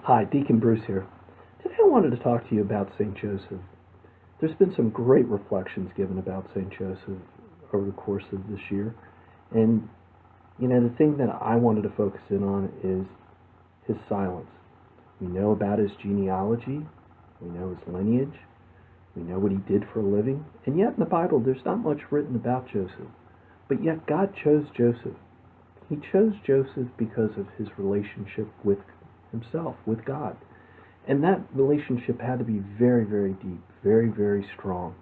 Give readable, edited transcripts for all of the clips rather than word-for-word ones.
Hi, Deacon Bruce here. Today I wanted to talk to you about St. Joseph. There's been some great reflections given about St. Joseph over the course of this year. And, the thing that I wanted to focus in on is his silence. We know about his genealogy. We know his lineage. We know what he did for a living. And yet in the Bible there's not much written about Joseph. But yet God chose Joseph. He chose Joseph because of his relationship with himself, with God. And that relationship had to be very, very deep, very, very strong.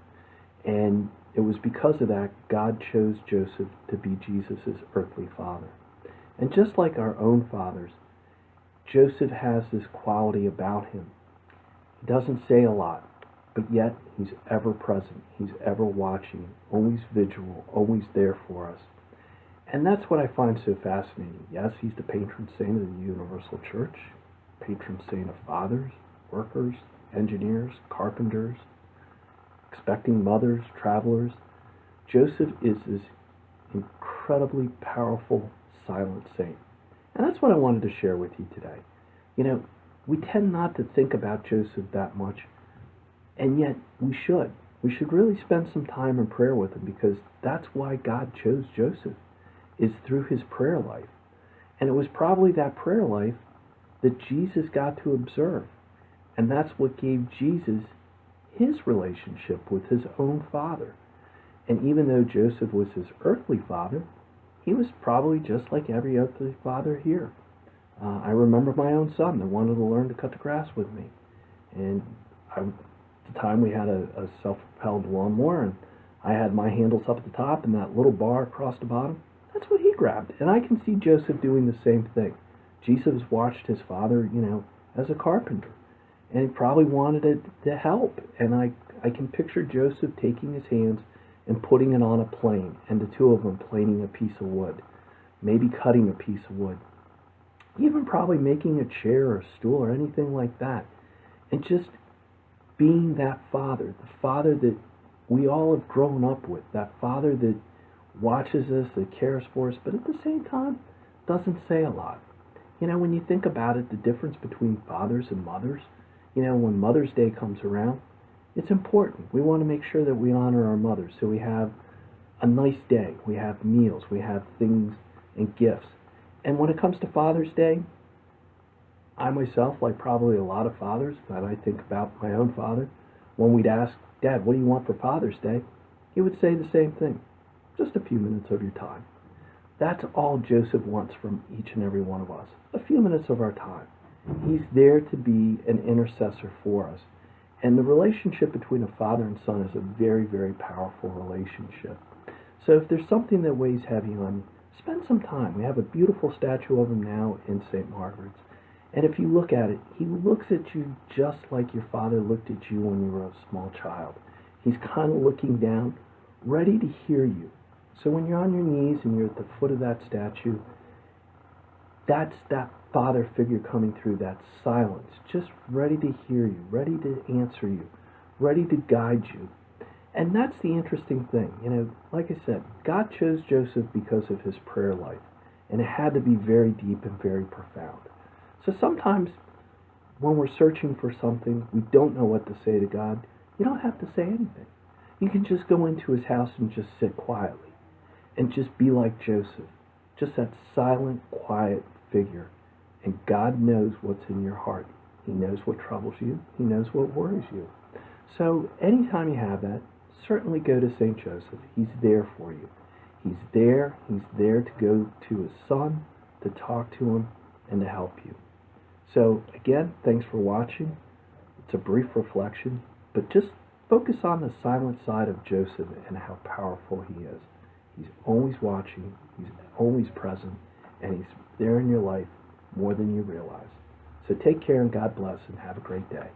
And it was because of that God chose Joseph to be Jesus' earthly father. And just like our own fathers, Joseph has this quality about him. He doesn't say a lot, but yet he's ever present. He's ever watching, always vigilant, always there for us. And that's what I find so fascinating. Yes, he's the patron saint of the Universal Church, patron saint of fathers, workers, engineers, carpenters, expecting mothers, travelers. Joseph is this incredibly powerful, silent saint. And that's what I wanted to share with you today. We tend not to think about Joseph that much, and yet we should. We should really spend some time in prayer with him, because that's why God chose Joseph, is through his prayer life. And it was probably that prayer life that Jesus got to observe. And that's what gave Jesus his relationship with his own father. And even though Joseph was his earthly father, he was probably just like every earthly father here. I remember my own son that wanted to learn to cut the grass with me. And at the time we had a self-propelled lawnmower, and I had my handles up at the top and that little bar across the bottom. That's what he grabbed. And I can see Joseph doing the same thing. Jesus watched his father, as a carpenter. And he probably wanted it to help. And I can picture Joseph taking his hands and putting it on a plane, and the two of them planing a piece of wood, maybe cutting a piece of wood, even probably making a chair or a stool or anything like that. And just being that father, the father that we all have grown up with, that father that watches us, that cares for us, but at the same time doesn't say a lot. When you think about it, the difference between fathers and mothers, when Mother's Day comes around, it's important. We want to make sure that we honor our mothers. So we have a nice day. We have meals. We have things and gifts. And when it comes to Father's Day, I myself, like probably a lot of fathers, but I think about my own father, when we'd ask, Dad, what do you want for Father's Day? He would say the same thing. Just a few minutes of your time. That's all Joseph wants from each and every one of us. A few minutes of our time. He's there to be an intercessor for us. And the relationship between a father and son is a very, very powerful relationship. So if there's something that weighs heavy on you, spend some time. We have a beautiful statue of him now in St. Margaret's. And if you look at it, he looks at you just like your father looked at you when you were a small child. He's kind of looking down, ready to hear you. So when you're on your knees and you're at the foot of that statue, that's that father figure coming through, that silence, just ready to hear you, ready to answer you, ready to guide you. And that's the interesting thing. Like I said, God chose Joseph because of his prayer life, and it had to be very deep and very profound. So sometimes when we're searching for something, we don't know what to say to God. You don't have to say anything. You can just go into his house and just sit quietly and just be like Joseph, just that silent, quiet figure. And God knows what's in your heart. He knows what troubles you. He knows what worries you. So anytime you have that, certainly go to St. Joseph. He's there for you. He's there to go to his son, to talk to him, and to help you. So again, thanks for watching. It's a brief reflection, but just focus on the silent side of Joseph and how powerful he is. He's always watching, he's always present, and he's there in your life more than you realize. So take care and God bless, and have a great day.